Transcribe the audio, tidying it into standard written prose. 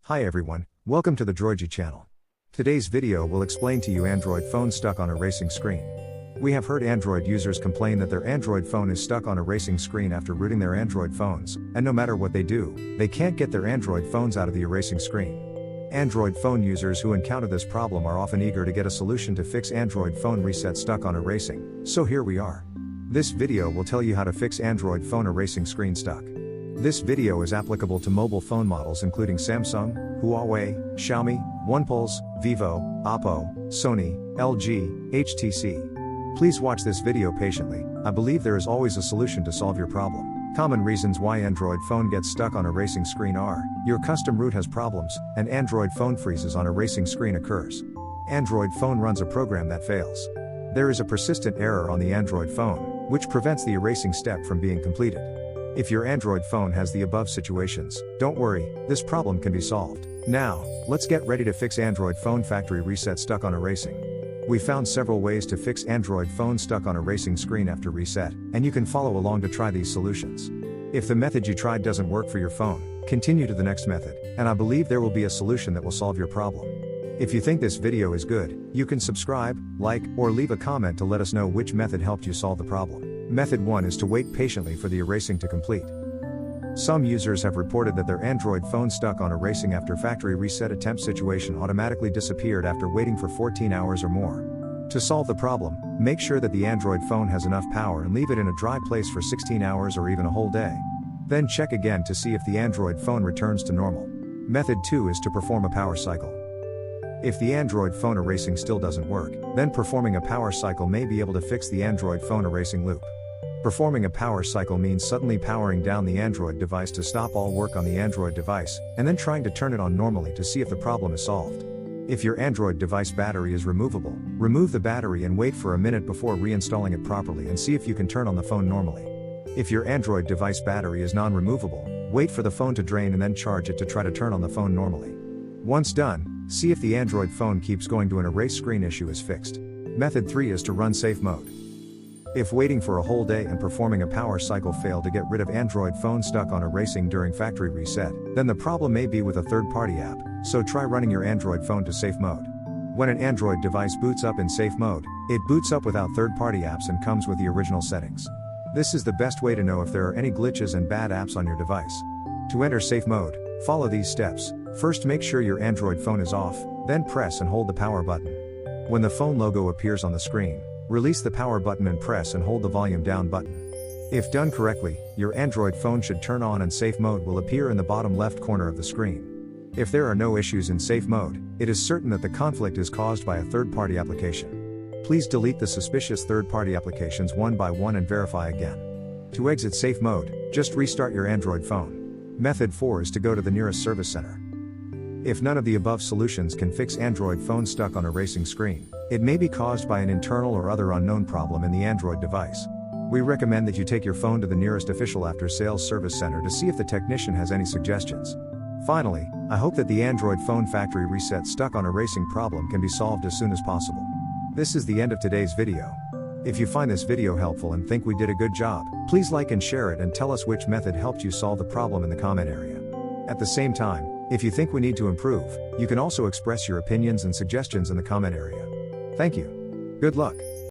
Hi everyone, welcome to the Droidy channel. Today's video will explain to you Android phone stuck on a racing screen. We have heard Android users complain that their Android phone is stuck on a racing screen after rooting their Android phones, and no matter what they do, they can't get their Android phones out of the erasing screen. Android phone users who encounter this problem are often eager to get a solution to fix Android phone reset stuck on erasing, so here we are. This video will tell you how to fix Android phone erasing screen stuck. This video is applicable to mobile phone models including Samsung, Huawei, Xiaomi, OnePlus, Vivo, Oppo, Sony, LG, HTC. Please watch this video patiently. I believe there is always a solution to solve your problem. Common reasons why Android phone gets stuck on a racing screen are: your custom root has problems, and Android phone freezes on a racing screen occurs. Android phone runs a program that fails. There is a persistent error on the Android phone, which prevents the erasing step from being completed. If your Android phone has the above situations, don't worry, this problem can be solved. Now, let's get ready to fix Android phone factory reset stuck on erasing. We found several ways to fix Android phone stuck on a racing screen after reset, and you can follow along to try these solutions. If the method you tried doesn't work for your phone, continue to the next method, and I believe there will be a solution that will solve your problem. If you think this video is good, you can subscribe, like, or leave a comment to let us know which method helped you solve the problem. Method 1 is to wait patiently for the erasing to complete. Some users have reported that their Android phone stuck on erasing after factory reset attempt situation automatically disappeared after waiting for 14 hours or more. To solve the problem, make sure that the Android phone has enough power and leave it in a dry place for 16 hours or even a whole day. Then check again to see if the Android phone returns to normal. Method 2 is to perform a power cycle. If the Android phone erasing still doesn't work, then performing a power cycle may be able to fix the Android phone erasing loop. Performing a power cycle means suddenly powering down the Android device to stop all work on the Android device, and then trying to turn it on normally to see if the problem is solved. If your Android device battery is removable, remove the battery and wait for a minute before reinstalling it properly and see if you can turn on the phone normally. If your Android device battery is non-removable, wait for the phone to drain and then charge it to try to turn on the phone normally. Once done, see if the Android phone keeps going to an erase screen issue is fixed. Method 3 is to run safe mode. If waiting for a whole day and performing a power cycle failed to get rid of Android phone stuck on erasing during factory reset, then the problem may be with a third-party app, so try running your Android phone to safe mode. When an Android device boots up in safe mode, it boots up without third-party apps and comes with the original settings. This is the best way to know if there are any glitches and bad apps on your device. To enter safe mode, follow these steps. First, make sure your Android phone is off, then press and hold the power button. When the phone logo appears on the screen, release the power button and press and hold the volume down button. If done correctly, your Android phone should turn on and safe mode will appear in the bottom left corner of the screen. If there are no issues in safe mode, it is certain that the conflict is caused by a third-party application. Please delete the suspicious third-party applications one by one and verify again. To exit safe mode, just restart your Android phone. Method 4 is to go to the nearest service center. If none of the above solutions can fix Android phone stuck on a racing screen, it may be caused by an internal or other unknown problem in the Android device. We recommend that you take your phone to the nearest official after-sales service center to see if the technician has any suggestions. Finally, I hope that the Android phone factory reset stuck on a racing problem can be solved as soon as possible. This is the end of today's video. If you find this video helpful and think we did a good job, please like and share it and tell us which method helped you solve the problem in the comment area. At the same time, if you think we need to improve, you can also express your opinions and suggestions in the comment area. Thank you. Good luck.